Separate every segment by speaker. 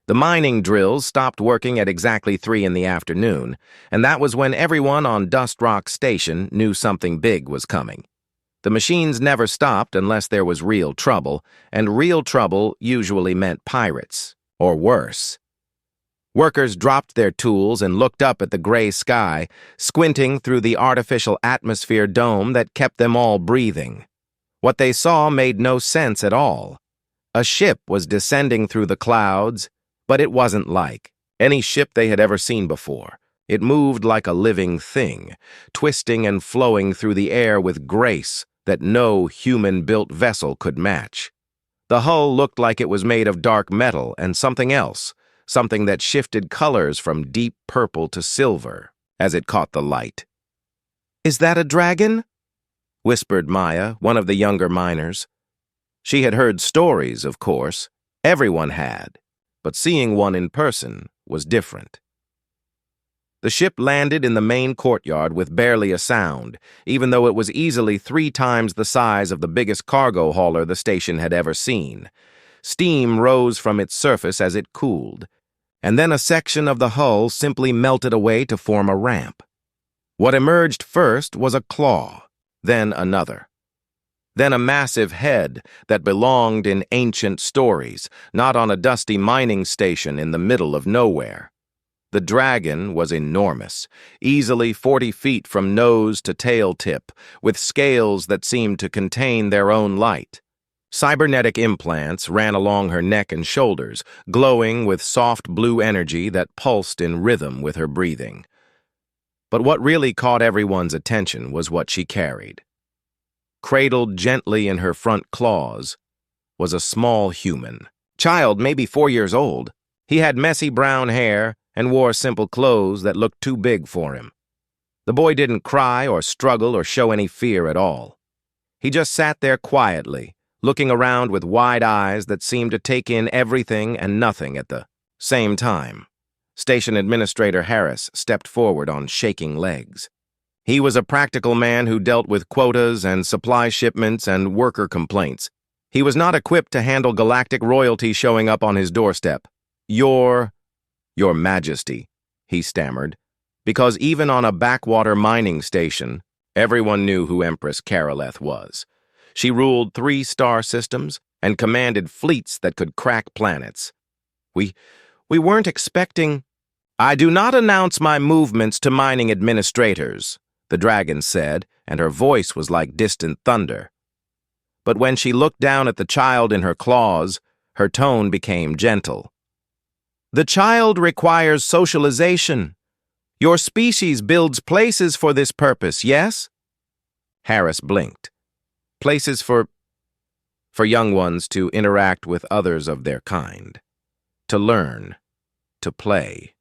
Speaker 1: The mining drills stopped working at exactly 3 in the afternoon, and that was when everyone on Dust Rock Station knew something big was coming. The machines never stopped unless there was real trouble, and real trouble usually meant pirates, or worse. Workers dropped their tools and looked up at the gray sky, squinting through the artificial atmosphere dome that kept them all breathing. What they saw made no sense at all. A ship was descending through the clouds, but it wasn't like any ship they had ever seen before. It moved like a living thing, twisting and flowing through the air with grace that no human-built vessel could match. The hull looked like it was made of dark metal and something else, something that shifted colors from deep purple to silver as it caught the light. "Is that a dragon?" whispered Maya, one of the younger miners. She had heard stories, of course. Everyone had. But seeing one in person was different. The ship landed in the main courtyard with barely a sound, even though it was easily 3 times the size of the biggest cargo hauler the station had ever seen. Steam rose from its surface as it cooled, and then a section of the hull simply melted away to form a ramp. What emerged first was a claw, then another. Then a massive head that belonged in ancient stories, not on a dusty mining station in the middle of nowhere. The dragon was enormous, easily 40 feet from nose to tail tip, with scales that seemed to contain their own light. Cybernetic implants ran along her neck and shoulders, glowing with soft blue energy that pulsed in rhythm with her breathing. But what really caught everyone's attention was what she carried. Cradled gently in her front claws was a small human. Child, maybe 4 years old. He had messy brown hair and wore simple clothes that looked too big for him. The boy didn't cry or struggle or show any fear at all. He just sat there quietly, looking around with wide eyes that seemed to take in everything and nothing at the same time. Station Administrator Harris stepped forward on shaking legs. He was a practical man who dealt with quotas and supply shipments and worker complaints. He was not equipped to handle galactic royalty showing up on his doorstep. Your Majesty, he stammered, because even on a backwater mining station, everyone knew who Empress Karoleth was. She ruled 3 star systems and commanded fleets that could crack planets. We weren't expecting... "I do not announce my movements to mining administrators," the dragon said, and her voice was like distant thunder. But when she looked down at the child in her claws, her tone became gentle. "The child requires socialization. Your species builds places for this purpose, yes?" Harris blinked. Places for young ones to interact with others of their kind. To learn. To play.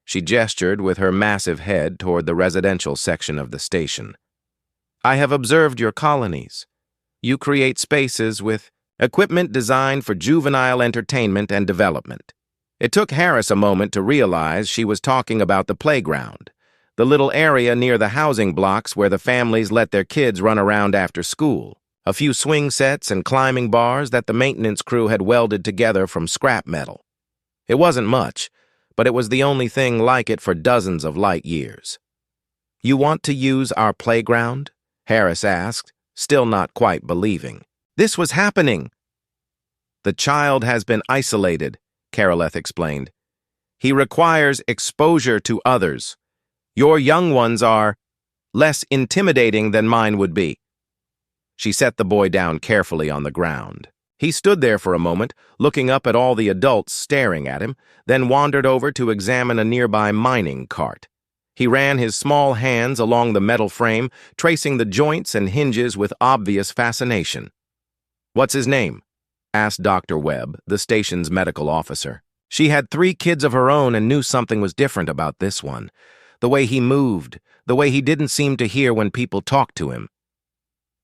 Speaker 1: She gestured with her massive head toward the residential section of the station. "I have observed your colonies. You create spaces with equipment designed for juvenile entertainment and development." It took Harris a moment to realize she was talking about the playground, the little area near the housing blocks where the families let their kids run around after school, a few swing sets and climbing bars that the maintenance crew had welded together from scrap metal. It wasn't much, but it was the only thing like it for dozens of light years. "You want to use our playground?" Harris asked, still not quite believing. This was happening. "The child has been isolated," Karoleth explained. "He requires exposure to others. Your young ones are less intimidating than mine would be." She set the boy down carefully on the ground. He stood there for a moment, looking up at all the adults staring at him, then wandered over to examine a nearby mining cart. He ran his small hands along the metal frame, tracing the joints and hinges with obvious fascination. "What's his name?" asked Dr. Webb, the station's medical officer. She had 3 kids of her own and knew something was different about this one. The way he moved, the way he didn't seem to hear when people talked to him.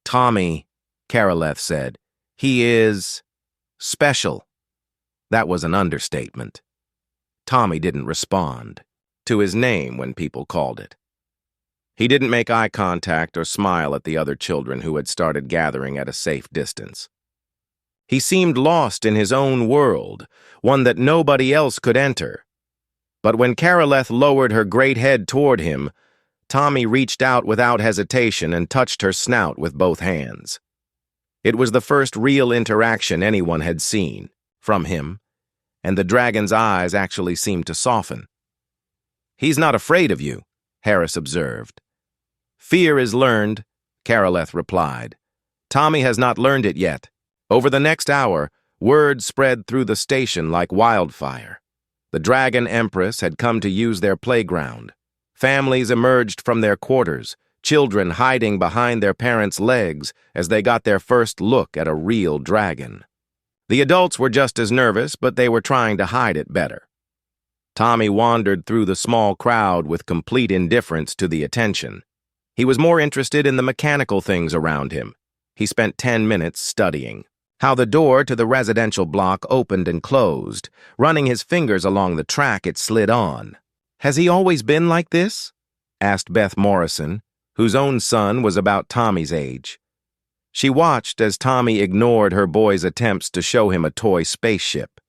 Speaker 1: "Tommy," Karoleth said. "He is special." That was an understatement. Tommy didn't respond to his name when people called it. He didn't make eye contact or smile at the other children who had started gathering at a safe distance. He seemed lost in his own world, one that nobody else could enter. But when Karaleth lowered her great head toward him, Tommy reached out without hesitation and touched her snout with both hands. It was the first real interaction anyone had seen from him, and the dragon's eyes actually seemed to soften. "He's not afraid of you," Harris observed. "Fear is learned," Karaleth replied. "Tommy has not learned it yet." Over the next hour, word spread through the station like wildfire. The Dragon Empress had come to use their playground. Families emerged from their quarters, children hiding behind their parents' legs as they got their first look at a real dragon. The adults were just as nervous, but they were trying to hide it better. Tommy wandered through the small crowd with complete indifference to the attention. He was more interested in the mechanical things around him. He spent 10 minutes studying how the door to the residential block opened and closed, running his fingers along the track it slid on. "Has he always been like this?" asked Beth Morrison, whose own son was about Tommy's age. She watched as Tommy ignored her boy's attempts to show him a toy spaceship.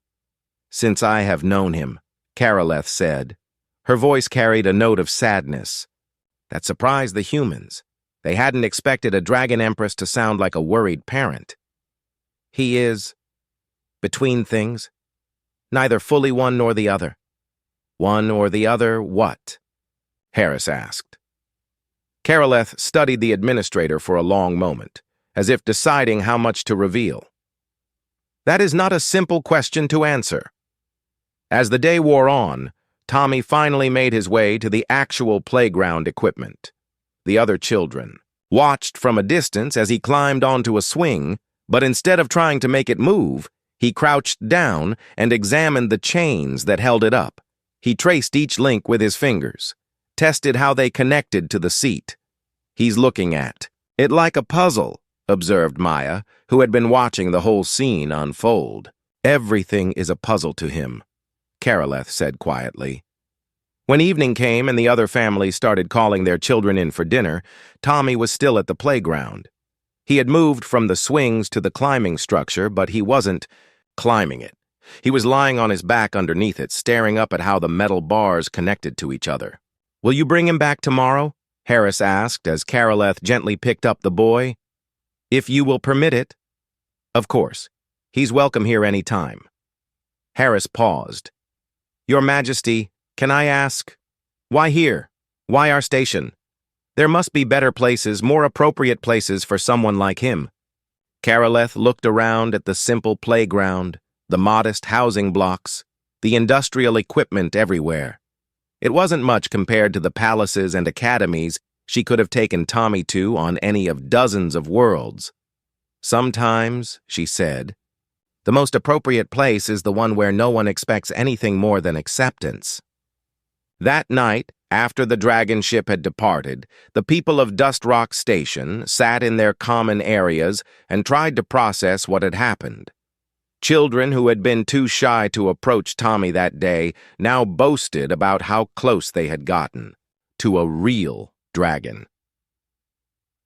Speaker 1: "Since I have known him," Karaleth said. Her voice carried a note of sadness. That surprised the humans. They hadn't expected a Dragon Empress to sound like a worried parent. "He is between things, neither fully one nor the other." "One or the other what?" Harris asked. Karaleth studied the administrator for a long moment, as if deciding how much to reveal. "That is not a simple question to answer." As the day wore on, Tommy finally made his way to the actual playground equipment. The other children watched from a distance as he climbed onto a swing, but instead of trying to make it move, he crouched down and examined the chains that held it up. He traced each link with his fingers, tested how they connected to the seat. "He's looking at it like a puzzle," observed Maya, who had been watching the whole scene unfold. "Everything is a puzzle to him," Karaleth said quietly. When evening came and the other families started calling their children in for dinner, Tommy was still at the playground. He had moved from the swings to the climbing structure, but he wasn't climbing it. He was lying on his back underneath it, staring up at how the metal bars connected to each other. "Will you bring him back tomorrow?" Harris asked as Karaleth gently picked up the boy. "If you will permit it." "Of course. He's welcome here any time." Harris paused. "Your Majesty, can I ask, why here? Why our station? There must be better places, more appropriate places for someone like him." Karaleth looked around at the simple playground, the modest housing blocks, the industrial equipment everywhere. It wasn't much compared to the palaces and academies she could have taken Tommy to on any of dozens of worlds. "Sometimes," she said, "the most appropriate place is the one where no one expects anything more than acceptance." That night, after the dragon ship had departed, the people of Dust Rock Station sat in their common areas and tried to process what had happened. Children who had been too shy to approach Tommy that day now boasted about how close they had gotten to a real dragon.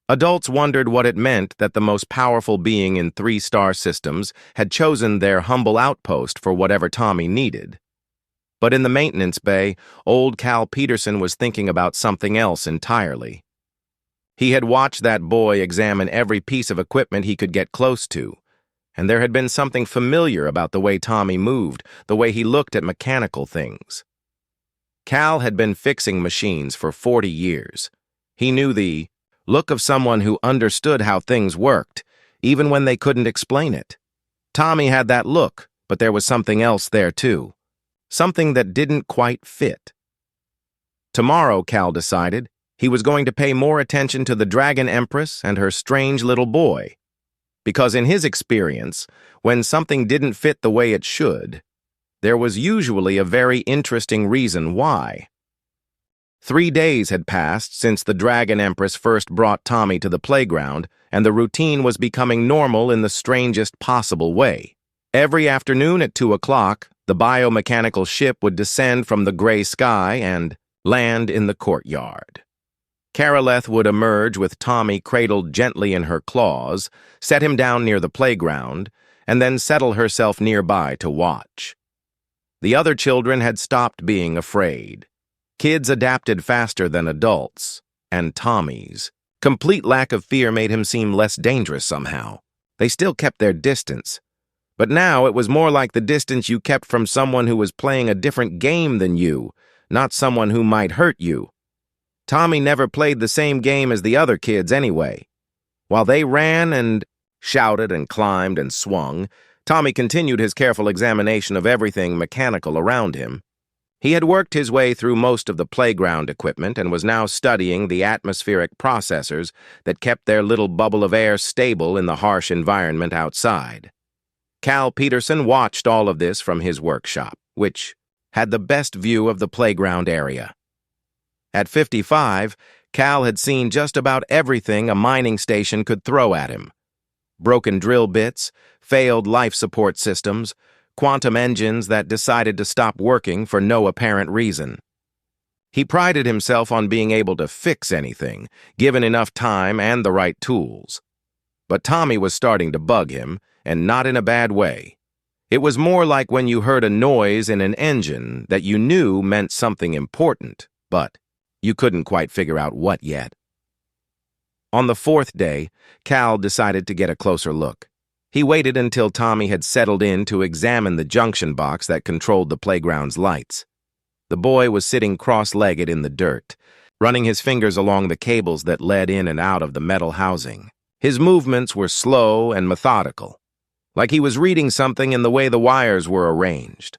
Speaker 1: Adults wondered what it meant that the most powerful being in 3-star systems had chosen their humble outpost for whatever Tommy needed. But in the maintenance bay, old Cal Peterson was thinking about something else entirely. He had watched that boy examine every piece of equipment he could get close to, and there had been something familiar about the way Tommy moved, the way he looked at mechanical things. Cal had been fixing machines for 40 years. He knew the look of someone who understood how things worked, even when they couldn't explain it. Tommy had that look, but there was something else there too. Something that didn't quite fit. Tomorrow, Cal decided, he was going to pay more attention to the Dragon Empress and her strange little boy. Because in his experience, when something didn't fit the way it should, there was usually a very interesting reason why. 3 days had passed since the Dragon Empress first brought Tommy to the playground, and the routine was becoming normal in the strangest possible way. Every afternoon at 2 o'clock, the biomechanical ship would descend from the gray sky and land in the courtyard. Karaleth would emerge with Tommy cradled gently in her claws, set him down near the playground, and then settle herself nearby to watch. The other children had stopped being afraid. Kids adapted faster than adults, and Tommy's complete lack of fear made him seem less dangerous somehow. They still kept their distance, but now it was more like the distance you kept from someone who was playing a different game than you, not someone who might hurt you. Tommy never played the same game as the other kids anyway. While they ran and shouted and climbed and swung, Tommy continued his careful examination of everything mechanical around him. He had worked his way through most of the playground equipment and was now studying the atmospheric processors that kept their little bubble of air stable in the harsh environment outside. Cal Peterson watched all of this from his workshop, which had the best view of the playground area. At 55, Cal had seen just about everything a mining station could throw at him. Broken drill bits, failed life support systems, quantum engines that decided to stop working for no apparent reason. He prided himself on being able to fix anything, given enough time and the right tools. But Tommy was starting to bug him, and not in a bad way. It was more like when you heard a noise in an engine that you knew meant something important, but you couldn't quite figure out what yet. On the fourth day, Cal decided to get a closer look. He waited until Tommy had settled in to examine the junction box that controlled the playground's lights. The boy was sitting cross-legged in the dirt, running his fingers along the cables that led in and out of the metal housing. His movements were slow and methodical, like he was reading something in the way the wires were arranged.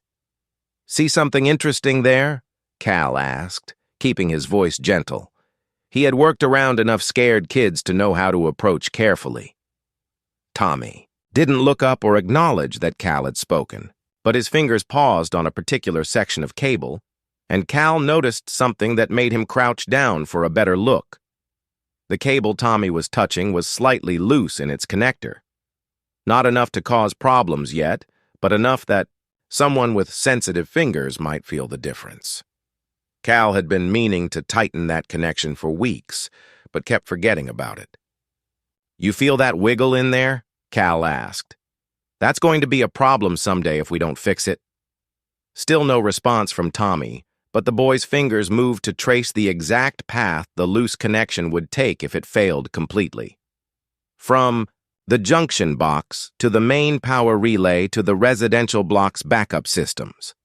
Speaker 1: "See something interesting there?" Cal asked, keeping his voice gentle. He had worked around enough scared kids to know how to approach carefully. Tommy didn't look up or acknowledge that Cal had spoken, but his fingers paused on a particular section of cable, and Cal noticed something that made him crouch down for a better look. The cable Tommy was touching was slightly loose in its connector. Not enough to cause problems yet, but enough that someone with sensitive fingers might feel the difference. Cal had been meaning to tighten that connection for weeks, but kept forgetting about it. "You feel that wiggle in there?" Cal asked. "That's going to be a problem someday if we don't fix it." Still no response from Tommy, but the boy's fingers moved to trace the exact path the loose connection would take if it failed completely. From the junction box to the main power relay to the residential block's backup systems.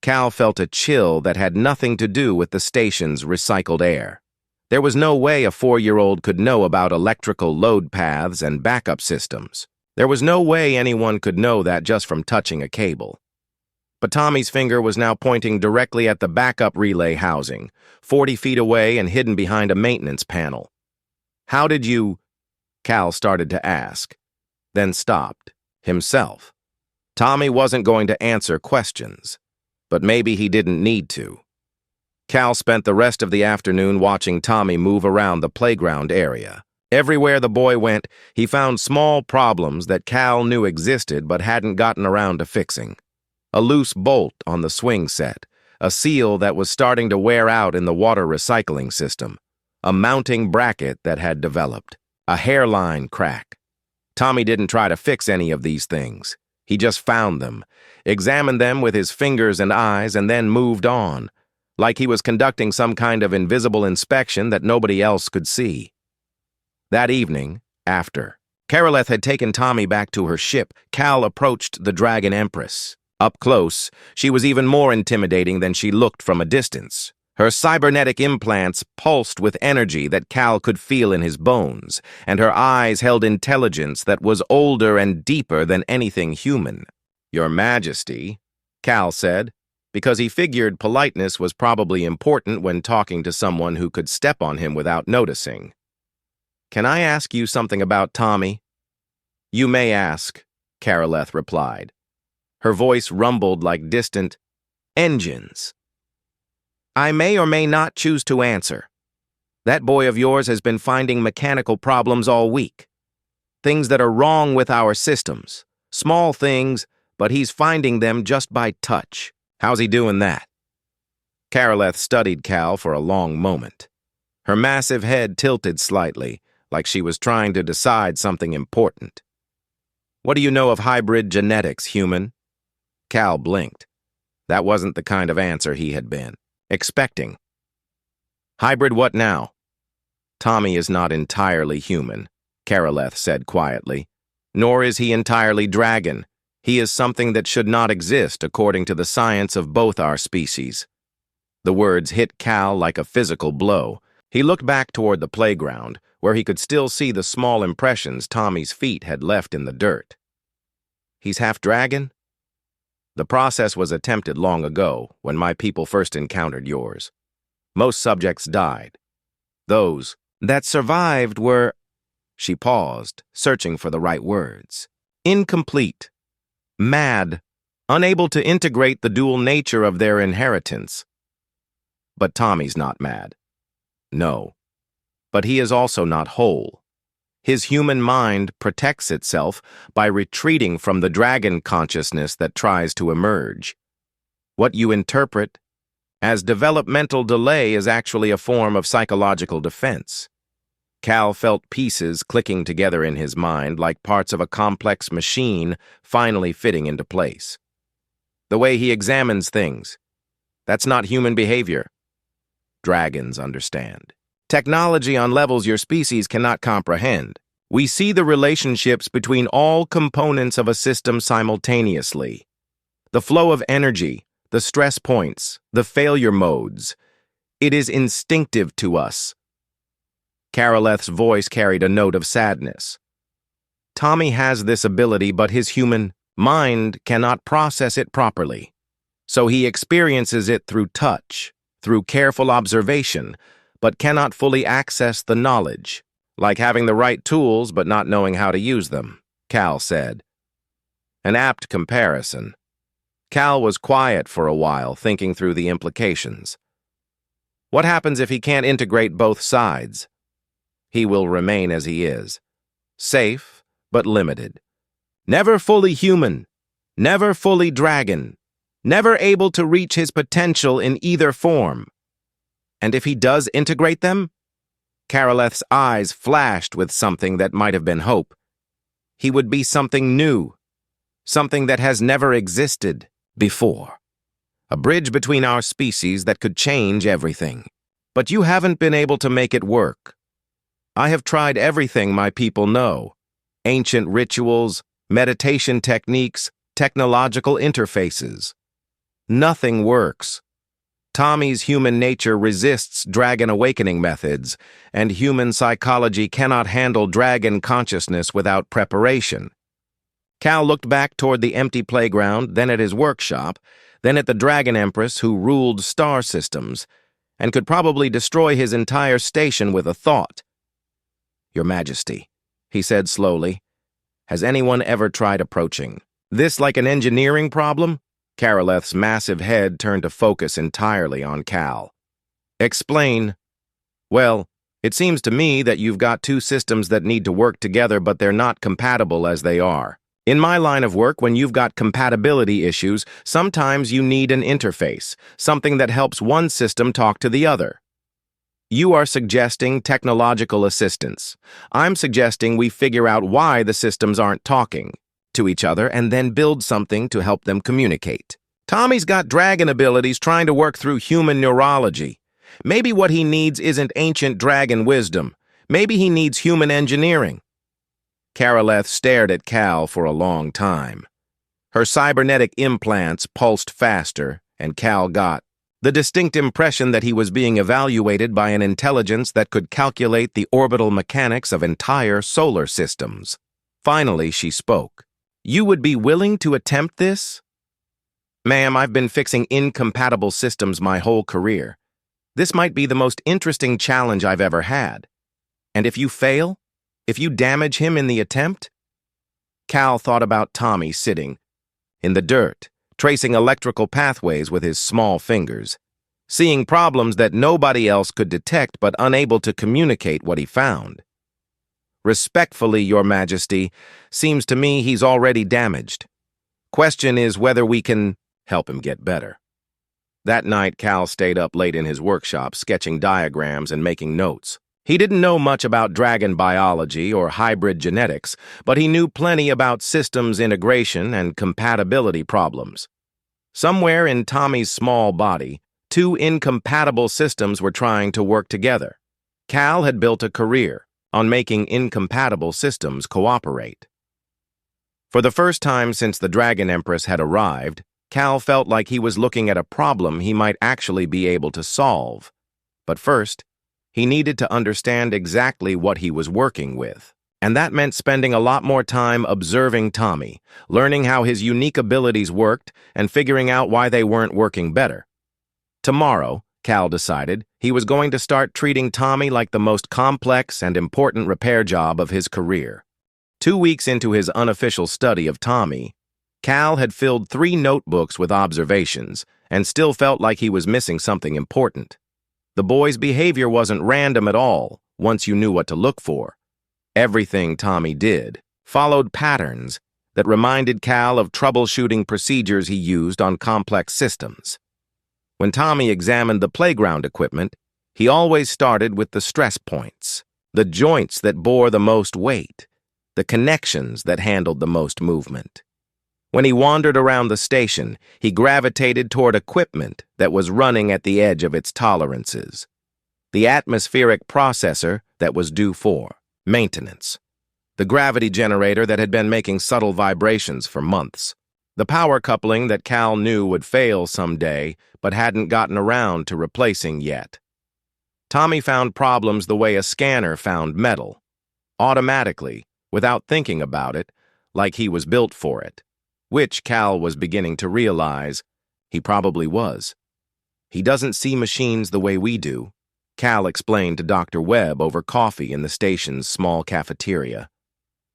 Speaker 1: Cal felt a chill that had nothing to do with the station's recycled air. There was no way a 4-year-old could know about electrical load paths and backup systems. There was no way anyone could know that just from touching a cable. But Tommy's finger was now pointing directly at the backup relay housing, 40 feet away and hidden behind a maintenance panel. "How did you—" Cal started to ask, then stopped, himself. Tommy wasn't going to answer questions, but maybe he didn't need to. Cal spent the rest of the afternoon watching Tommy move around the playground area. Everywhere the boy went, he found small problems that Cal knew existed but hadn't gotten around to fixing. A loose bolt on the swing set, a seal that was starting to wear out in the water recycling system, a mounting bracket that had developed, a hairline crack. Tommy didn't try to fix any of these things. He just found them, examined them with his fingers and eyes, and then moved on, like he was conducting some kind of invisible inspection that nobody else could see. That evening, after Karoleth had taken Tommy back to her ship, Cal approached the Dragon Empress. Up close, she was even more intimidating than she looked from a distance. Her cybernetic implants pulsed with energy that Cal could feel in his bones, and her eyes held intelligence that was older and deeper than anything human. "Your Majesty," Cal said, because he figured politeness was probably important when talking to someone who could step on him without noticing. "Can I ask you something about Tommy?" "You may ask," Karoleth replied. Her voice rumbled like distant engines. "I may or may not choose to answer. That boy of yours has been finding mechanical problems all week. Things that are wrong with our systems. Small things, but he's finding them just by touch. How's he doing that?" Karoleth studied Cal for a long moment. Her massive head tilted slightly, like she was trying to decide something important. What do you know of hybrid genetics, human? Cal blinked. That wasn't the kind of answer he had been expecting. Hybrid what now? Tommy is not entirely human, Karaleth said quietly. Nor is he entirely dragon. He is something that should not exist according to the science of both our species. The words hit Cal like a physical blow. He looked back toward the playground, where he could still see the small impressions Tommy's feet had left in the dirt. He's half dragon? The process was attempted long ago, when my people first encountered yours. Most subjects died. Those that survived were... She paused, searching for the right words. Incomplete. Mad. Unable to integrate the dual nature of their inheritance. But Tommy's not mad. No. But he is also not whole. His human mind protects itself by retreating from the dragon consciousness that tries to emerge. What you interpret as developmental delay is actually a form of psychological defense. Cal felt pieces clicking together in his mind like parts of a complex machine finally fitting into place. The way he examines things, that's not human behavior. Dragons understand. Technology on levels your species cannot comprehend. We see the relationships between all components of a system simultaneously. The flow of energy, the stress points, the failure modes. It is instinctive to us. Karaleth's voice carried a note of sadness. Tommy has this ability, but his human mind cannot process it properly. So he experiences it through touch, through careful observation, but cannot fully access the knowledge, like having the right tools but not knowing how to use them, Cal said. An apt comparison. Cal was quiet for a while, thinking through the implications. What happens if he can't integrate both sides? He will remain as he is, safe but limited. Never fully human, never fully dragon, never able to reach his potential in either form. And if he does integrate them? Karaleth's eyes flashed with something that might have been hope. He would be something new, something that has never existed before. A bridge between our species that could change everything. But you haven't been able to make it work. I have tried everything my people know. Ancient rituals, meditation techniques, technological interfaces. Nothing works. Tommy's human nature resists dragon awakening methods, and human psychology cannot handle dragon consciousness without preparation. Cal looked back toward the empty playground, then at his workshop, then at the dragon Empress who ruled star systems, and could probably destroy his entire station with a thought. Your Majesty, he said slowly, has anyone ever tried approaching this like an engineering problem? Karaleth's massive head turned to focus entirely on Cal. Explain. Well, it seems to me that you've got two systems that need to work together, but they're not compatible as they are. In my line of work, when you've got compatibility issues, sometimes you need an interface, something that helps one system talk to the other. You are suggesting technological assistance. I'm suggesting we figure out why the systems aren't talking to each other and then build something to help them communicate. Tommy's got dragon abilities trying to work through human neurology. Maybe what he needs isn't ancient dragon wisdom. Maybe he needs human engineering. Karaleth stared at Cal for a long time. Her cybernetic implants pulsed faster, and Cal got the distinct impression that he was being evaluated by an intelligence that could calculate the orbital mechanics of entire solar systems. Finally, she spoke. You would be willing to attempt this? Ma'am, I've been fixing incompatible systems my whole career. This might be the most interesting challenge I've ever had. And if you fail? If you damage him in the attempt? Cal thought about Tommy sitting in the dirt, tracing electrical pathways with his small fingers, seeing problems that nobody else could detect but unable to communicate what he found. Respectfully, Your Majesty, seems to me he's already damaged. Question is whether we can help him get better. That night, Cal stayed up late in his workshop, sketching diagrams and making notes. He didn't know much about dragon biology or hybrid genetics, but he knew plenty about systems integration and compatibility problems. Somewhere in Tommy's small body, two incompatible systems were trying to work together. Cal had built a career on making incompatible systems cooperate. For the first time since the Dragon Empress had arrived, Cal felt like he was looking at a problem he might actually be able to solve. But first, he needed to understand exactly what he was working with. And that meant spending a lot more time observing Tommy, learning how his unique abilities worked, and figuring out why they weren't working better. Tomorrow, Cal decided, he was going to start treating Tommy like the most complex and important repair job of his career. 2 weeks into his unofficial study of Tommy, Cal had filled 3 notebooks with observations and still felt like he was missing something important. The boy's behavior wasn't random at all once you knew what to look for. Everything Tommy did followed patterns that reminded Cal of troubleshooting procedures he used on complex systems. When Tommy examined the playground equipment, he always started with the stress points, the joints that bore the most weight, the connections that handled the most movement. When he wandered around the station, he gravitated toward equipment that was running at the edge of its tolerances. The atmospheric processor that was due for maintenance. The gravity generator that had been making subtle vibrations for months. The power coupling that Cal knew would fail someday, but hadn't gotten around to replacing yet. Tommy found problems the way a scanner found metal. Automatically, without thinking about it, like he was built for it. Which Cal was beginning to realize he probably was. He doesn't see machines the way we do, Cal explained to Dr. Webb over coffee in the station's small cafeteria.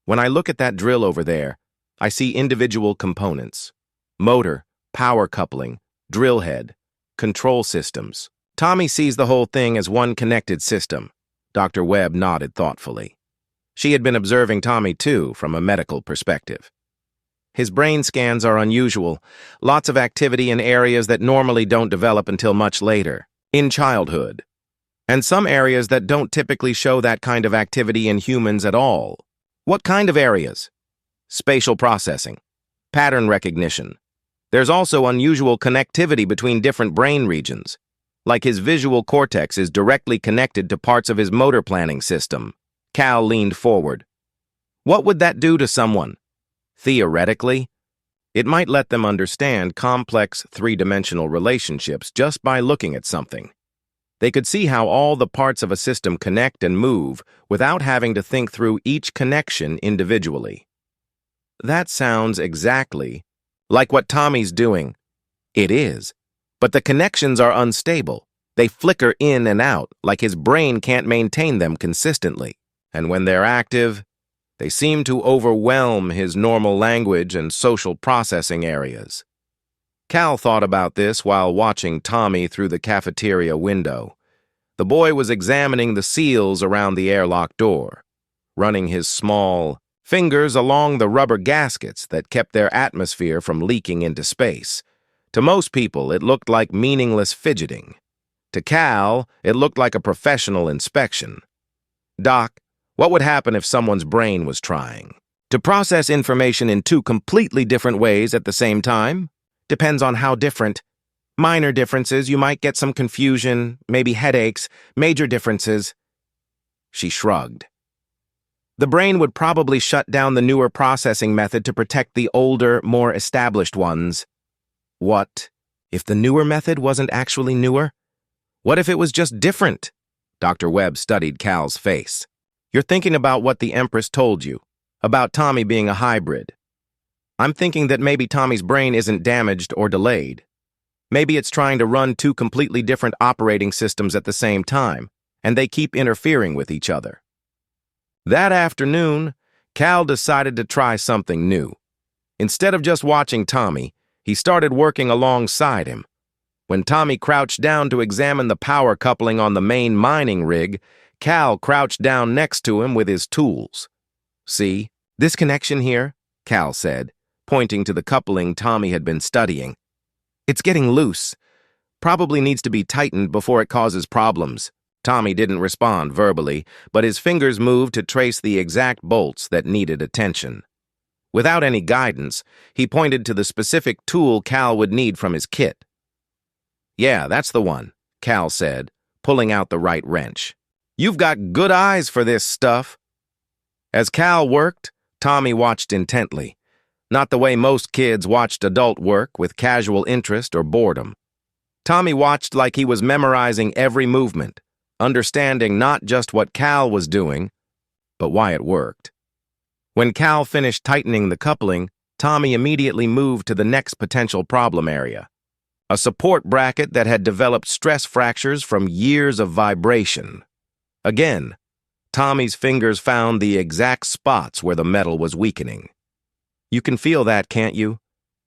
Speaker 1: When I look at that drill over there, I see individual components. Motor, power coupling, drill head, control systems. Tommy sees the whole thing as one connected system. Dr. Webb nodded thoughtfully. She had been observing Tommy, too, from a medical perspective. His brain scans are unusual, lots of activity in areas that normally don't develop until much later, in childhood. And some areas that don't typically show that kind of activity in humans at all. What kind of areas? Spatial processing, pattern recognition. There's also unusual connectivity between different brain regions, like his visual cortex is directly connected to parts of his motor planning system. Cal leaned forward. What would that do to someone? Theoretically, it might let them understand complex three-dimensional relationships just by looking at something. They could see how all the parts of a system connect and move without having to think through each connection individually. That sounds exactly like what Tommy's doing. It is, but the connections are unstable. They flicker in and out like his brain can't maintain them consistently. And when they're active, they seem to overwhelm his normal language and social processing areas. Cal thought about this while watching Tommy through the cafeteria window. The boy was examining the seals around the airlock door, running his small fingers along the rubber gaskets that kept their atmosphere from leaking into space. To most people, it looked like meaningless fidgeting. To Cal, it looked like a professional inspection. Doc, what would happen if someone's brain was trying to process information in 2 completely different ways at the same time? Depends on how different. Minor differences, you might get some confusion, maybe headaches. Major differences. She shrugged. The brain would probably shut down the newer processing method to protect the older, more established ones. What if the newer method wasn't actually newer? What if it was just different? Dr. Webb studied Cal's face. You're thinking about what the Empress told you, about Tommy being a hybrid. I'm thinking that maybe Tommy's brain isn't damaged or delayed. Maybe it's trying to run 2 completely different operating systems at the same time, and they keep interfering with each other. That afternoon, Cal decided to try something new. Instead of just watching Tommy, he started working alongside him. When Tommy crouched down to examine the power coupling on the main mining rig, Cal crouched down next to him with his tools. See, this connection here, Cal said, pointing to the coupling Tommy had been studying. It's getting loose. Probably needs to be tightened before it causes problems. Tommy didn't respond verbally, but his fingers moved to trace the exact bolts that needed attention. Without any guidance, he pointed to the specific tool Cal would need from his kit. "Yeah, that's the one," Cal said, pulling out the right wrench. "You've got good eyes for this stuff." As Cal worked, Tommy watched intently, not the way most kids watched adult work, with casual interest or boredom. Tommy watched like he was memorizing every movement, understanding not just what Cal was doing, but why it worked. When Cal finished tightening the coupling, Tommy immediately moved to the next potential problem area: a support bracket that had developed stress fractures from years of vibration. Again, Tommy's fingers found the exact spots where the metal was weakening. "You can feel that, can't you?"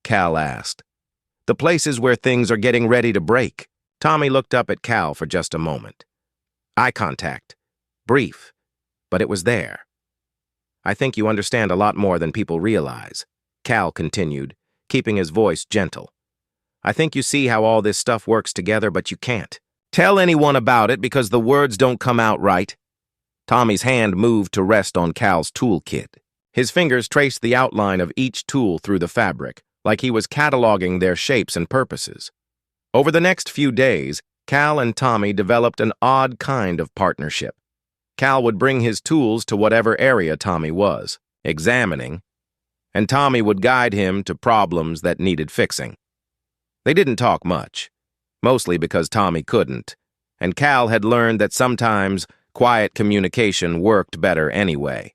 Speaker 1: Cal asked. "The places where things are getting ready to break." Tommy looked up at Cal for just a moment. Eye contact. Brief, but it was there. "I think you understand a lot more than people realize," Cal continued, keeping his voice gentle. "I think you see how all this stuff works together, but you can't tell anyone about it because the words don't come out right." Tommy's hand moved to rest on Cal's toolkit. His fingers traced the outline of each tool through the fabric, like he was cataloging their shapes and purposes. Over the next few days, Cal and Tommy developed an odd kind of partnership. Cal would bring his tools to whatever area Tommy was examining, and Tommy would guide him to problems that needed fixing. They didn't talk much, mostly because Tommy couldn't, and Cal had learned that sometimes quiet communication worked better anyway.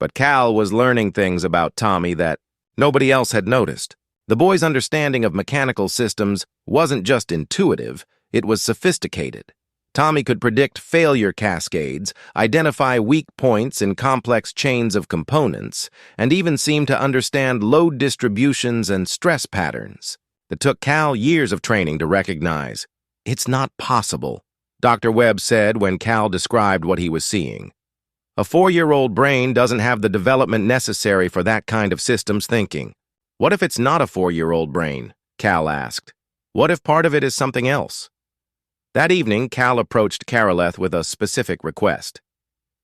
Speaker 1: But Cal was learning things about Tommy that nobody else had noticed. The boy's understanding of mechanical systems wasn't just intuitive, it was sophisticated. Tommy could predict failure cascades, identify weak points in complex chains of components, and even seemed to understand load distributions and stress patterns. It took Cal years of training to recognize. "It's not possible," Dr. Webb said when Cal described what he was seeing. "A 4-year-old brain doesn't have the development necessary for that kind of systems thinking." "What if it's not a 4-year-old brain?" Cal asked. "What if part of it is something else?" That evening, Cal approached Karoleth with a specific request.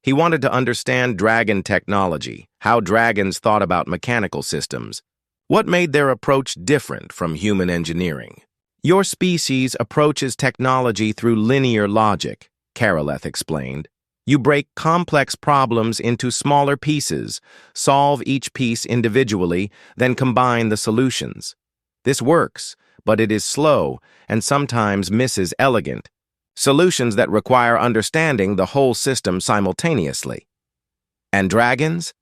Speaker 1: He wanted to understand dragon technology, how dragons thought about mechanical systems. What made their approach different from human engineering? "Your species approaches technology through linear logic," Karoleth explained. "You break complex problems into smaller pieces, solve each piece individually, then combine the solutions. This works, but it is slow and sometimes misses elegant solutions that require understanding the whole system simultaneously. And dragons?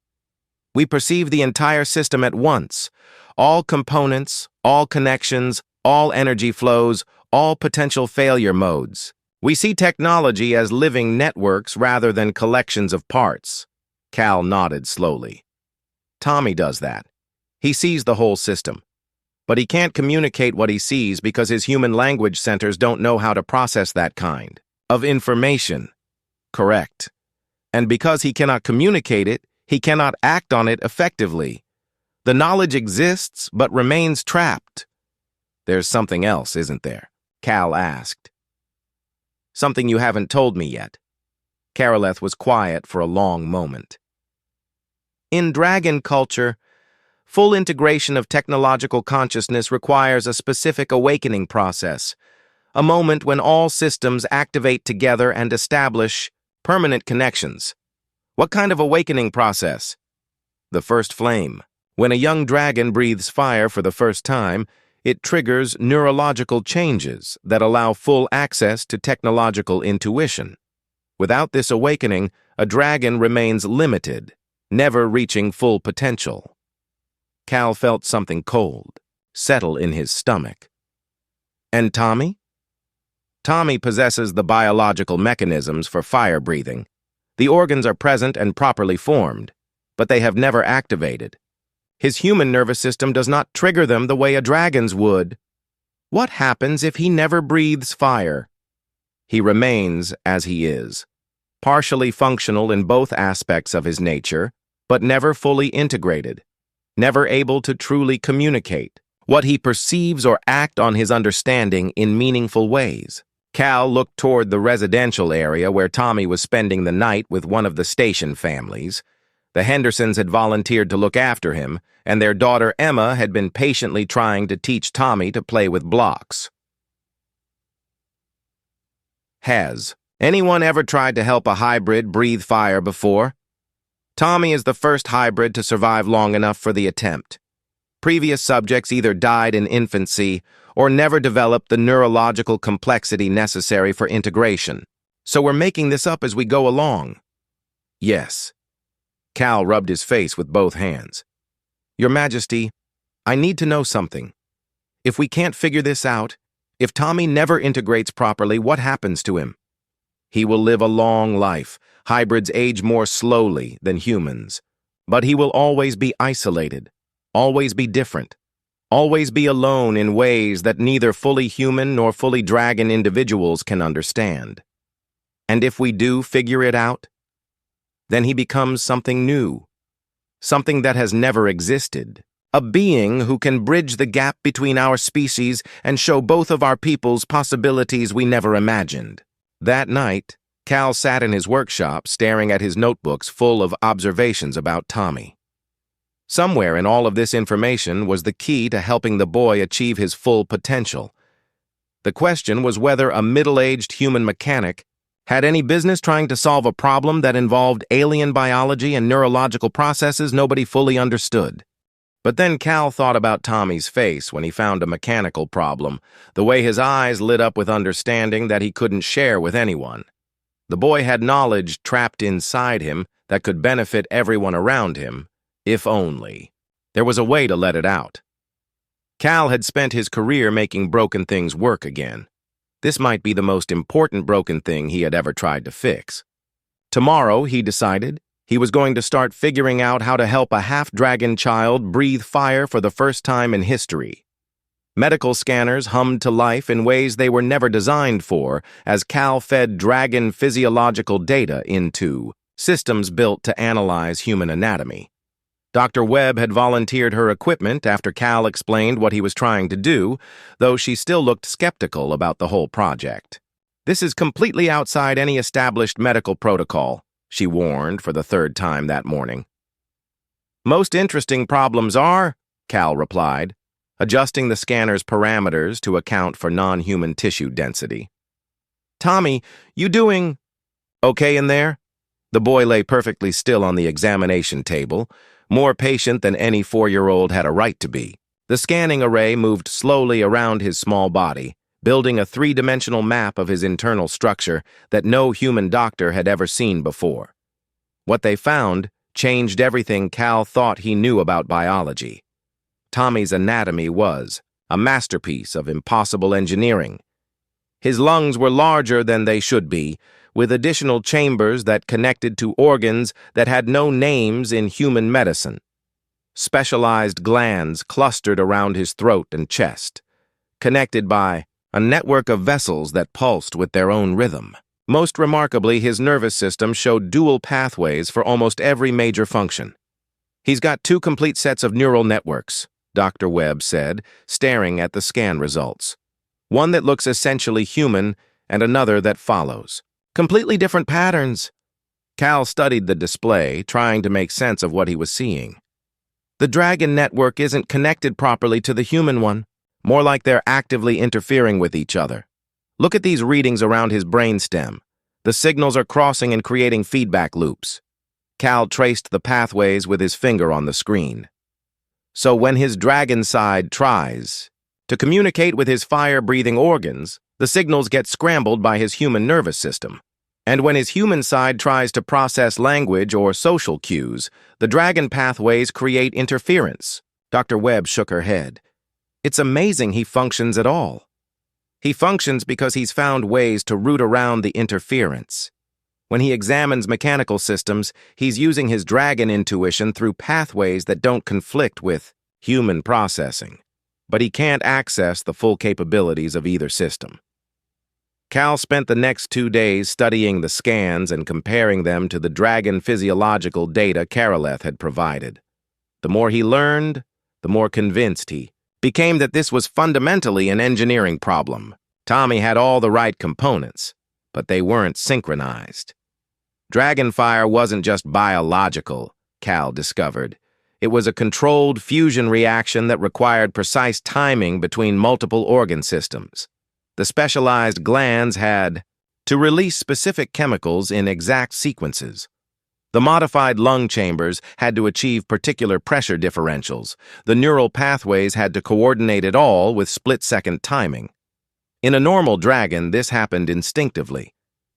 Speaker 1: We perceive the entire system at once, all components, all connections, all energy flows, all potential failure modes. We see technology as living networks rather than collections of parts." Cal nodded slowly. "Tommy does that. He sees the whole system. But he can't communicate what he sees because his human language centers don't know how to process that kind of information." "Correct. And because he cannot communicate it, he cannot act on it effectively. The knowledge exists but remains trapped." "There's something else, isn't there?" Cal asked. "Something you haven't told me yet." Karoleth was quiet for a long moment. "In dragon culture, full integration of technological consciousness requires a specific awakening process, a moment when all systems activate together and establish permanent connections." "What kind of awakening process?" "The first flame. When a young dragon breathes fire for the first time, it triggers neurological changes that allow full access to technological intuition. Without this awakening, a dragon remains limited, never reaching full potential." Cal felt something cold settle in his stomach. "And Tommy?" "Tommy possesses the biological mechanisms for fire breathing. The organs are present and properly formed, but they have never activated. His human nervous system does not trigger them the way a dragon's would." "What happens if he never breathes fire?" "He remains as he is, partially functional in both aspects of his nature, but never fully integrated, never able to truly communicate what he perceives or act on his understanding in meaningful ways." Cal looked toward the residential area where Tommy was spending the night with one of the station families. The Hendersons had volunteered to look after him, and their daughter Emma had been patiently trying to teach Tommy to play with blocks. Has anyone ever tried to help a hybrid breathe fire before? Tommy is the first hybrid to survive long enough for the attempt. Previous subjects either died in infancy or never developed the neurological complexity necessary for integration. So we're making this up as we go along. Yes. Cal rubbed his face with both hands. Your Majesty, I need to know something. If we can't figure this out, if Tommy never integrates properly, what happens to him? He will live a long life. Hybrids age more slowly than humans. But he will always be isolated, always be different, always be alone in ways that neither fully human nor fully dragon individuals can understand. And if we do figure it out, then he becomes something new, something that has never existed, a being who can bridge the gap between our species and show both of our peoples possibilities we never imagined. That night, Cal sat in his workshop staring at his notebooks full of observations about Tommy. Somewhere in all of this information was the key to helping the boy achieve his full potential. The question was whether a middle-aged human mechanic had any business trying to solve a problem that involved alien biology and neurological processes nobody fully understood. But then Cal thought about Tommy's face when he found a mechanical problem, the way his eyes lit up with understanding that he couldn't share with anyone. The boy had knowledge trapped inside him that could benefit everyone around him, if only. There was a way to let it out. Cal had spent his career making broken things work again. This might be the most important broken thing he had ever tried to fix. Tomorrow, he decided, he was going to start figuring out how to help a half-dragon child breathe fire for the first time in history. Medical scanners hummed to life in ways they were never designed for as Cal fed dragon physiological data into systems built to analyze human anatomy. Dr. Webb had volunteered her equipment after Cal explained what he was trying to do, though she still looked skeptical about the whole project. This is completely outside any established medical protocol, she warned for the third time that morning. Most interesting problems are, Cal replied, adjusting the scanner's parameters to account for non-human tissue density. Tommy, you doing okay in there? The boy lay perfectly still on the examination table, more patient than any 4-year-old had a right to be. The scanning array moved slowly around his small body, building a 3-dimensional map of his internal structure that no human doctor had ever seen before. What they found changed everything Cal thought he knew about biology. Tommy's anatomy was a masterpiece of impossible engineering. His lungs were larger than they should be, with additional chambers that connected to organs that had no names in human medicine. Specialized glands clustered around his throat and chest, connected by a network of vessels that pulsed with their own rhythm. Most remarkably, his nervous system showed dual pathways for almost every major function. He's got 2 complete sets of neural networks, Dr. Webb said, staring at the scan results. One that looks essentially human and another that follows. Completely different patterns. Cal studied the display, trying to make sense of what he was seeing. The dragon network isn't connected properly to the human one, more like they're actively interfering with each other. Look at these readings around his brainstem. The signals are crossing and creating feedback loops. Cal traced the pathways with his finger on the screen. So when his dragon side tries to communicate with his fire-breathing organs, the signals get scrambled by his human nervous system. And when his human side tries to process language or social cues, the dragon pathways create interference. Dr. Webb shook her head. It's amazing he functions at all. He functions because he's found ways to root around the interference. When he examines mechanical systems, he's using his dragon intuition through pathways that don't conflict with human processing. But he can't access the full capabilities of either system. Cal spent the next 2 days studying the scans and comparing them to the dragon physiological data Karaleth had provided. The more he learned, the more convinced he became that this was fundamentally an engineering problem. Tommy had all the right components, but they weren't synchronized. Dragonfire wasn't just biological, Cal discovered. It was a controlled fusion reaction that required precise timing between multiple organ systems. The specialized glands had to release specific chemicals in exact sequences. The modified lung chambers had to achieve particular pressure differentials. The neural pathways had to coordinate it all with split-second timing. In a normal dragon, this happened instinctively.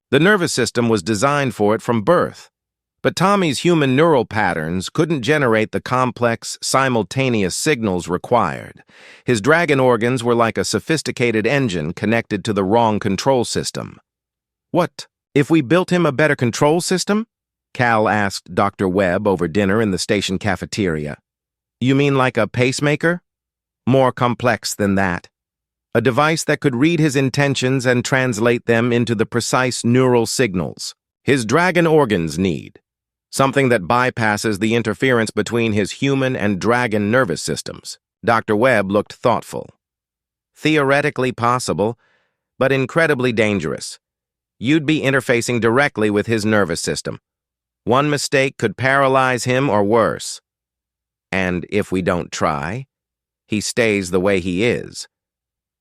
Speaker 1: The nervous system was designed for it from birth. But Tommy's human neural patterns couldn't generate the complex, simultaneous signals required. His dragon organs were like a sophisticated engine connected to the wrong control system. What, if we built him a better control system? Cal asked Dr. Webb over dinner in the station cafeteria. You mean like a pacemaker? More complex than that. A device that could read his intentions and translate them into the precise neural signals his dragon organs need. Something that bypasses the interference between his human and dragon nervous systems. Dr. Webb looked thoughtful. Theoretically possible, but incredibly dangerous. You'd be interfacing directly with his nervous system. One mistake could paralyze him or worse. And if we don't try, he stays the way he is.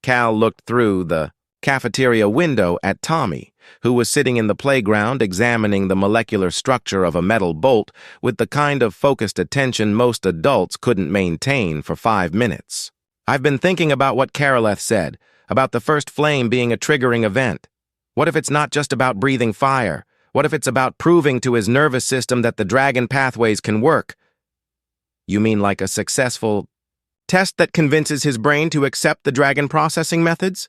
Speaker 1: Cal looked through the cafeteria window at Tommy, who was sitting in the playground examining the molecular structure of a metal bolt with the kind of focused attention most adults couldn't maintain for 5 minutes. I've been thinking about what Karoleth said, about the first flame being a triggering event. What if it's not just about breathing fire? What if it's about proving to his nervous system that the dragon pathways can work? You mean like a successful test that convinces his brain to accept the dragon processing methods?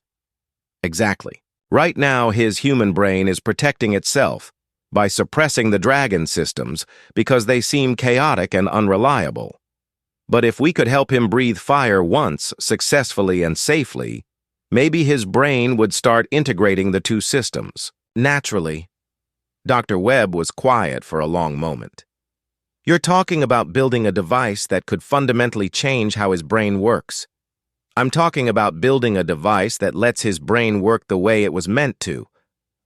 Speaker 1: Exactly. Right now, his human brain is protecting itself by suppressing the dragon systems because they seem chaotic and unreliable. But if we could help him breathe fire once, successfully and safely, maybe his brain would start integrating the two systems, naturally. Dr. Webb was quiet for a long moment. You're talking about building a device that could fundamentally change how his brain works. I'm talking about building a device that lets his brain work the way it was meant to.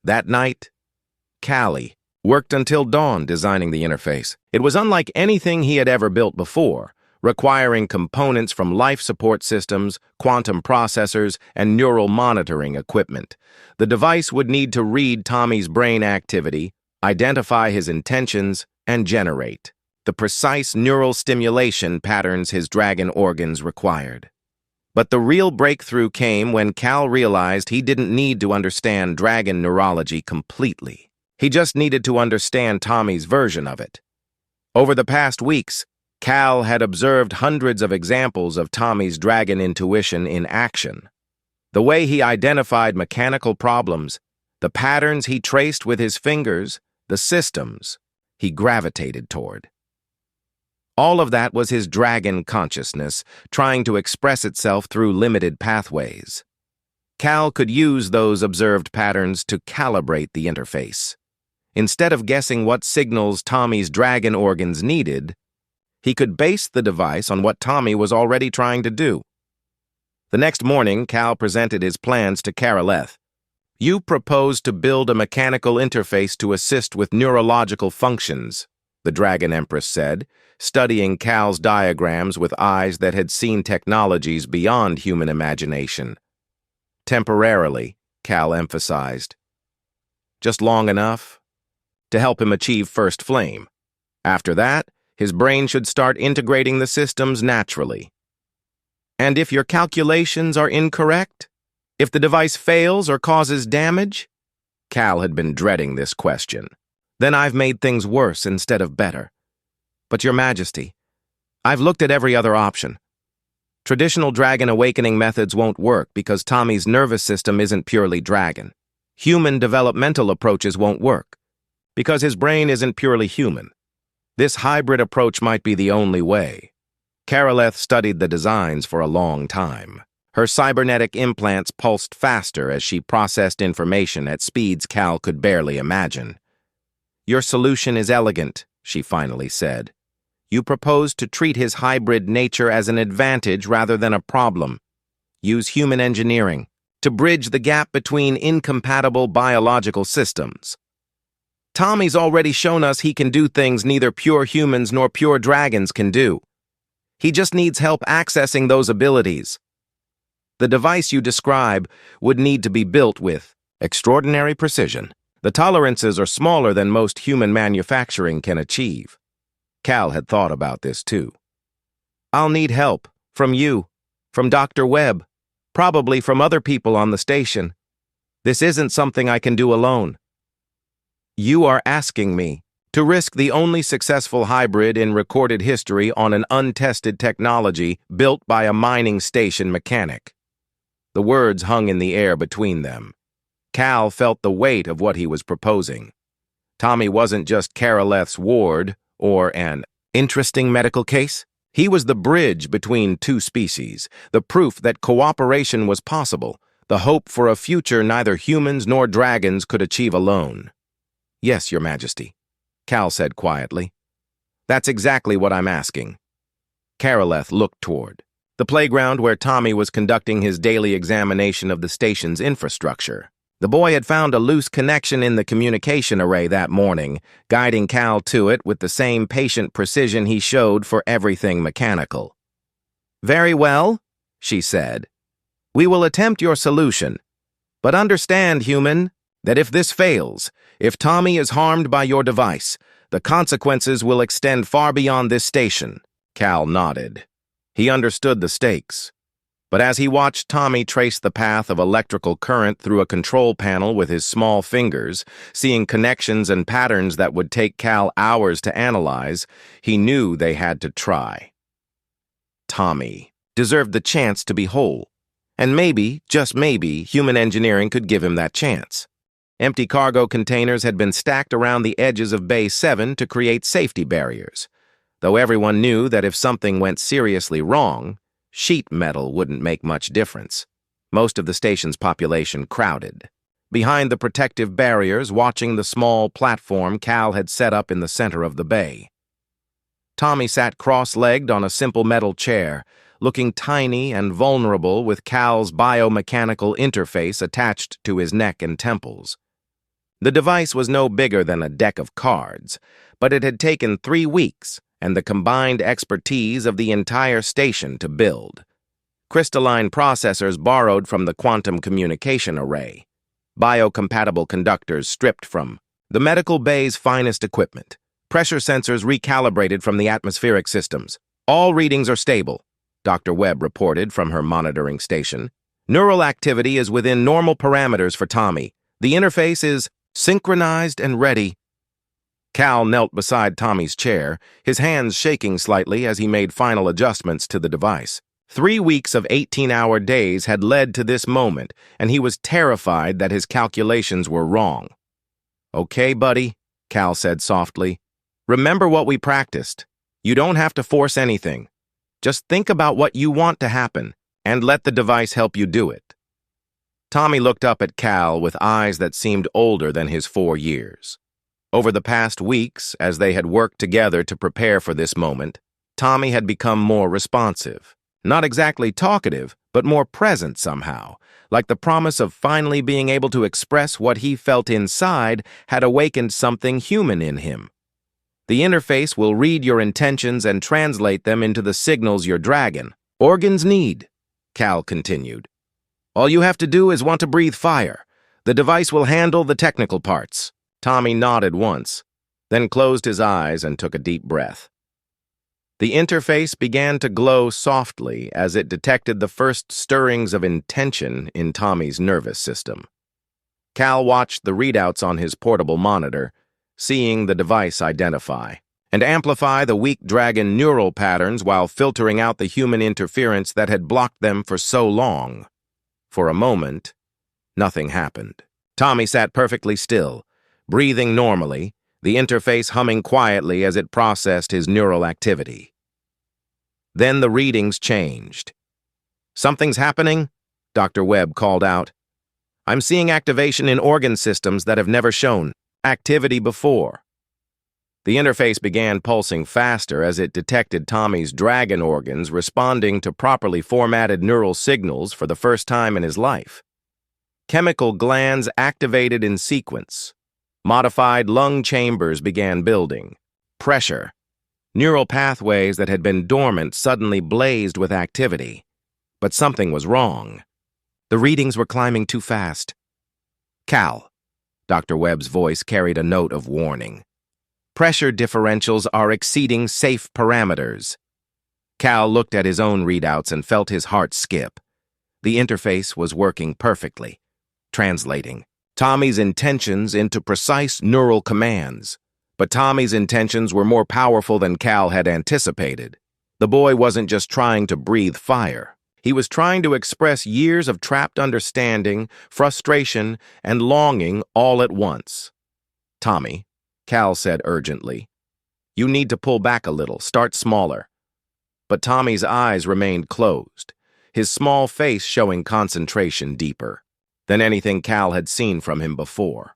Speaker 1: That night, Callie worked until dawn designing the interface. It was unlike anything he had ever built before, requiring components from life support systems, quantum processors, and neural monitoring equipment. The device would need to read Tommy's brain activity, identify his intentions, and generate the precise neural stimulation patterns his dragon organs required. But the real breakthrough came when Cal realized he didn't need to understand dragon neurology completely. He just needed to understand Tommy's version of it. Over the past weeks, Cal had observed hundreds of examples of Tommy's dragon intuition in action. The way he identified mechanical problems, the patterns he traced with his fingers, the systems he gravitated toward. All of that was his dragon consciousness, trying to express itself through limited pathways. Cal could use those observed patterns to calibrate the interface. Instead of guessing what signals Tommy's dragon organs needed, he could base the device on what Tommy was already trying to do. The next morning, Cal presented his plans to Karoleth. You proposed to build a mechanical interface to assist with neurological functions, the Dragon Empress said, studying Cal's diagrams with eyes that had seen technologies beyond human imagination. Temporarily, Cal emphasized. Just long enough to help him achieve first flame. After that, his brain should start integrating the systems naturally. And if your calculations are incorrect? If the device fails or causes damage? Cal had been dreading this question. Then I've made things worse instead of better. But Your Majesty, I've looked at every other option. Traditional dragon awakening methods won't work because Tommy's nervous system isn't purely dragon. Human developmental approaches won't work because his brain isn't purely human. This hybrid approach might be the only way. Karoleth studied the designs for a long time. Her cybernetic implants pulsed faster as she processed information at speeds Cal could barely imagine. Your solution is elegant, she finally said. You propose to treat his hybrid nature as an advantage rather than a problem. Use human engineering, to bridge the gap between incompatible biological systems. Tommy's already shown us he can do things neither pure humans nor pure dragons can do. He just needs help accessing those abilities. The device you describe would need to be built with extraordinary precision. The tolerances are smaller than most human manufacturing can achieve. Cal had thought about this too. I'll need help from you, from Dr. Webb, probably from other people on the station. This isn't something I can do alone. You are asking me to risk the only successful hybrid in recorded history on an untested technology built by a mining station mechanic. The words hung in the air between them. Cal felt the weight of what he was proposing. Tommy wasn't just Karaleth's ward or an interesting medical case. He was the bridge between two species, the proof that cooperation was possible, the hope for a future neither humans nor dragons could achieve alone. Yes, Your Majesty, Cal said quietly. That's exactly what I'm asking. Karaleth looked toward the playground where Tommy was conducting his daily examination of the station's infrastructure. The boy had found a loose connection in the communication array that morning, guiding Cal to it with the same patient precision he showed for everything mechanical. Very well, she said. We will attempt your solution. But understand, human, that if this fails, if Tommy is harmed by your device, the consequences will extend far beyond this station. Cal nodded. He understood the stakes. But as he watched Tommy trace the path of electrical current through a control panel with his small fingers, seeing connections and patterns that would take Cal hours to analyze, he knew they had to try. Tommy deserved the chance to be whole. And maybe, just maybe, human engineering could give him that chance. Empty cargo containers had been stacked around the edges of Bay 7 to create safety barriers. Though everyone knew that if something went seriously wrong, sheet metal wouldn't make much difference. Most of the station's population crowded. Behind the protective barriers, watching the small platform Cal had set up in the center of the bay. Tommy sat cross-legged on a simple metal chair, looking tiny and vulnerable with Cal's biomechanical interface attached to his neck and temples. The device was no bigger than a deck of cards, but it had taken 3 weeks and the combined expertise of the entire station to build. Crystalline processors borrowed from the quantum communication array. Biocompatible conductors stripped from the medical bay's finest equipment. Pressure sensors recalibrated from the atmospheric systems. All readings are stable, Dr. Webb reported from her monitoring station. Neural activity is within normal parameters for Tommy. The interface is synchronized and ready. Cal knelt beside Tommy's chair, his hands shaking slightly as he made final adjustments to the device. 3 weeks of 18-hour days had led to this moment, and he was terrified that his calculations were wrong. Okay, buddy, Cal said softly. Remember what we practiced. You don't have to force anything. Just think about what you want to happen, and let the device help you do it. Tommy looked up at Cal with eyes that seemed older than his 4 years. Over the past weeks, as they had worked together to prepare for this moment, Tommy had become more responsive. Not exactly talkative, but more present somehow, like the promise of finally being able to express what he felt inside had awakened something human in him. The interface will read your intentions and translate them into the signals your dragon organs need, Cal continued. All you have to do is want to breathe fire. The device will handle the technical parts. Tommy nodded once, then closed his eyes and took a deep breath. The interface began to glow softly as it detected the first stirrings of intention in Tommy's nervous system. Cal watched the readouts on his portable monitor, seeing the device identify and amplify the weak dragon neural patterns while filtering out the human interference that had blocked them for so long. For a moment, nothing happened. Tommy sat perfectly still, breathing normally, the interface humming quietly as it processed his neural activity. Then the readings changed. Something's happening, Dr. Webb called out. I'm seeing activation in organ systems that have never shown activity before. The interface began pulsing faster as it detected Tommy's dragon organs responding to properly formatted neural signals for the first time in his life. Chemical glands activated in sequence. Modified lung chambers began building. Pressure. Neural pathways that had been dormant suddenly blazed with activity. But something was wrong. The readings were climbing too fast. Cal. Dr. Webb's voice carried a note of warning. Pressure differentials are exceeding safe parameters. Cal looked at his own readouts and felt his heart skip. The interface was working perfectly, translating Tommy's intentions into precise neural commands. But Tommy's intentions were more powerful than Cal had anticipated. The boy wasn't just trying to breathe fire. He was trying to express years of trapped understanding, frustration, and longing all at once. Tommy, Cal said urgently, you need to pull back a little, start smaller. But Tommy's eyes remained closed, his small face showing concentration deeper than anything Cal had seen from him before.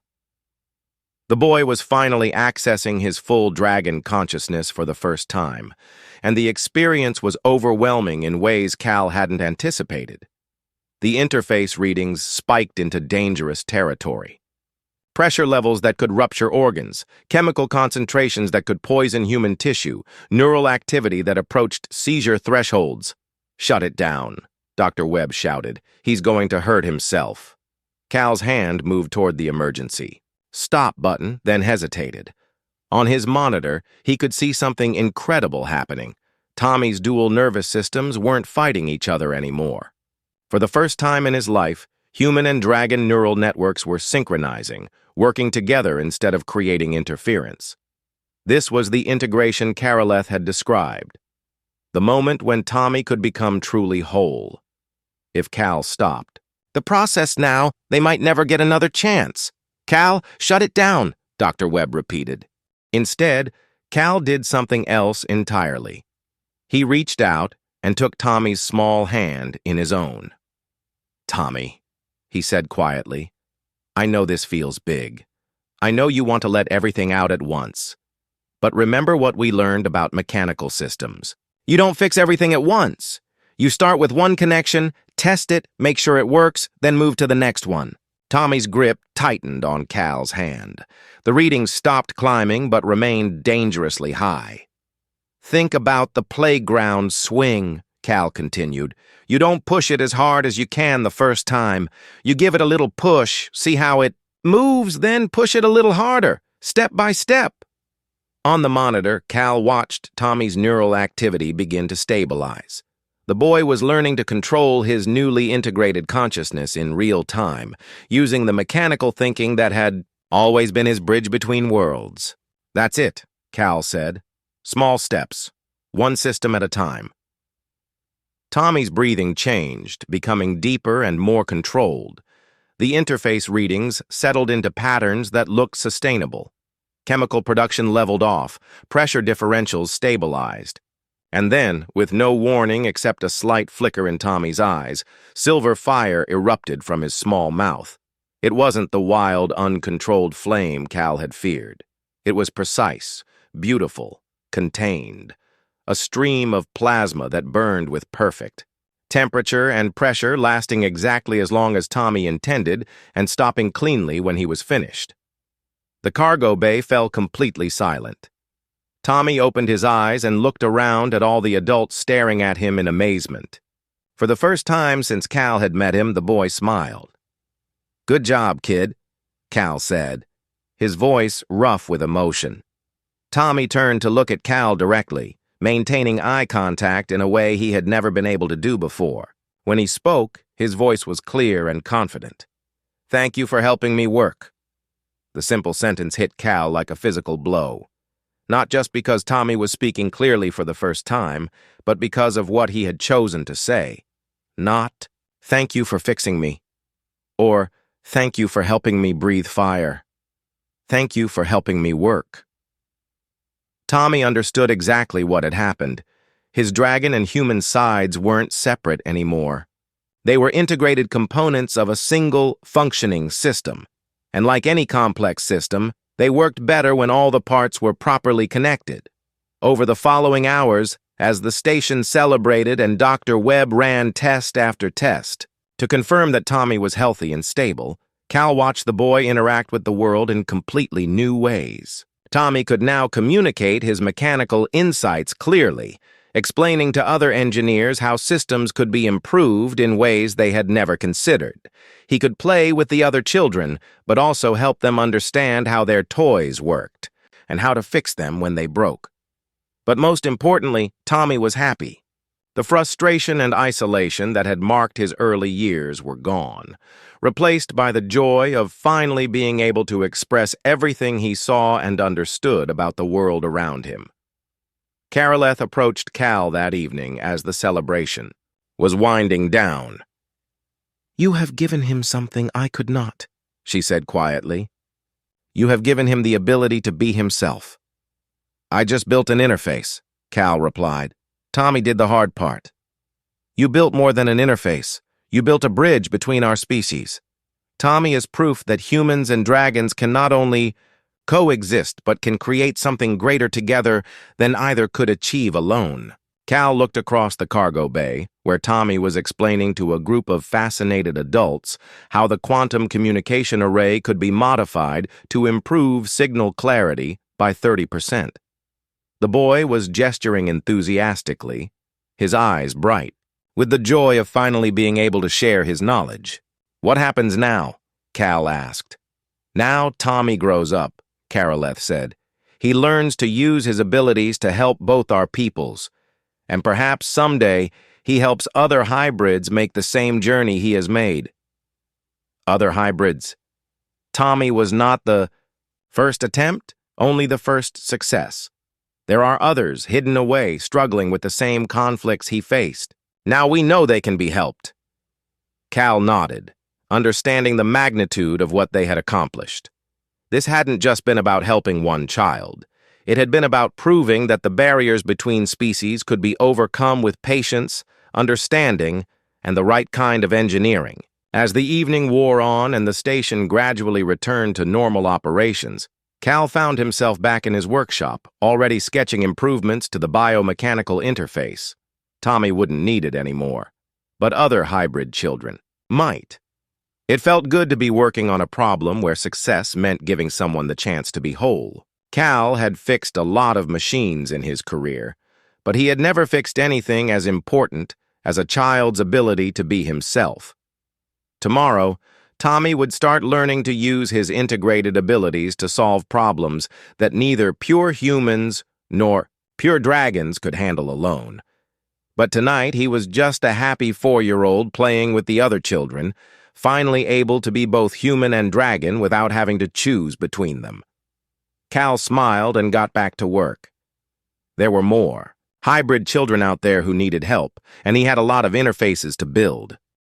Speaker 1: The boy was finally accessing his full dragon consciousness for the first time, and the experience was overwhelming in ways Cal hadn't anticipated. The interface readings spiked into dangerous territory. Pressure levels that could rupture organs, chemical concentrations that could poison human tissue, neural activity that approached seizure thresholds. Shut it down, Dr. Webb shouted. He's going to hurt himself. Cal's hand moved toward the emergency stop button, then hesitated. On his monitor, he could see something incredible happening. Tommy's dual nervous systems weren't fighting each other anymore. For the first time in his life, human and dragon neural networks were synchronizing, working together instead of creating interference. This was the integration Karaleth had described. The moment when Tommy could become truly whole. If Cal stopped. The process now, they might never get another chance. Cal, shut it down, Dr. Webb repeated. Instead, Cal did something else entirely. He reached out and took Tommy's small hand in his own. Tommy, he said quietly, I know this feels big. I know you want to let everything out at once. But remember what we learned about mechanical systems. You don't fix everything at once. You start with one connection, test it, make sure it works, then move to the next one. Tommy's grip tightened on Cal's hand. The readings stopped climbing but remained dangerously high. Think about the playground swing, Cal continued. You don't push it as hard as you can the first time. You give it a little push, see how it moves, then push it a little harder, step by step. On the monitor, Cal watched Tommy's neural activity begin to stabilize. The boy was learning to control his newly integrated consciousness in real time, using the mechanical thinking that had always been his bridge between worlds. That's it, Cal said. Small steps, one system at a time. Tommy's breathing changed, becoming deeper and more controlled. The interface readings settled into patterns that looked sustainable. Chemical production leveled off, pressure differentials stabilized. And then, with no warning except a slight flicker in Tommy's eyes, silver fire erupted from his small mouth. It wasn't the wild, uncontrolled flame Cal had feared. It was precise, beautiful, contained. A stream of plasma that burned with perfect temperature and pressure lasting exactly as long as Tommy intended and stopping cleanly when he was finished. The cargo bay fell completely silent. Tommy opened his eyes and looked around at all the adults staring at him in amazement. For the first time since Cal had met him, the boy smiled. Good job, kid, Cal said, his voice rough with emotion. Tommy turned to look at Cal directly, maintaining eye contact in a way he had never been able to do before. When he spoke, his voice was clear and confident. Thank you for helping me work. The simple sentence hit Cal like a physical blow. Not just because Tommy was speaking clearly for the first time, but because of what he had chosen to say. Not, thank you for fixing me. Or, thank you for helping me breathe fire. Thank you for helping me work. Tommy understood exactly what had happened. His dragon and human sides weren't separate anymore. They were integrated components of a single, functioning system. And like any complex system, they worked better when all the parts were properly connected. Over the following hours, as the station celebrated and Dr. Webb ran test after test, to To confirm that Tommy was healthy and stable, Cal watched the boy interact with the world in completely new ways. Tommy could now communicate his mechanical insights clearly, explaining to other engineers how systems could be improved in ways they had never considered. He could play with the other children, but also help them understand how their toys worked, and how to fix them when they broke. But most importantly, Tommy was happy. The frustration and isolation that had marked his early years were gone, replaced by the joy of finally being able to express everything he saw and understood about the world around him. Caroleth approached Cal that evening as the celebration was winding down. "You have given him something I could not," she said quietly. "You have given him the ability to be himself." "I just built an interface," Cal replied. "Tommy did the hard part." "You built more than an interface. You built a bridge between our species. Tommy is proof that humans and dragons can not only coexist, but can create something greater together than either could achieve alone." Cal looked across the cargo bay, where Tommy was explaining to a group of fascinated adults how the quantum communication array could be modified to improve signal clarity by 30%. The boy was gesturing enthusiastically, his eyes bright, with the joy of finally being able to share his knowledge. "What happens now?" Cal asked. "Now Tommy grows up," Caroleth said. "He learns to use his abilities to help both our peoples, and perhaps someday he helps other hybrids make the same journey he has made." Other hybrids. Tommy was not the first attempt, only the first success. There are others hidden away, struggling with the same conflicts he faced. Now we know they can be helped. Cal nodded, understanding the magnitude of what they had accomplished. This hadn't just been about helping one child. It had been about proving that the barriers between species could be overcome with patience, understanding, and the right kind of engineering. As the evening wore on and the station gradually returned to normal operations, Cal found himself back in his workshop, already sketching improvements to the biomechanical interface. Tommy wouldn't need it anymore, but other hybrid children might. It felt good to be working on a problem where success meant giving someone the chance to be whole. Cal had fixed a lot of machines in his career, but he had never fixed anything as important as a child's ability to be himself. Tomorrow, Tommy would start learning to use his integrated abilities to solve problems that neither pure humans nor pure dragons could handle alone. But tonight he was just a happy 4-year-old playing with the other children, finally able to be both human and dragon without having to choose between them. Cal smiled and got back to work. There were more hybrid children out there who needed help, and he had a lot of interfaces to build.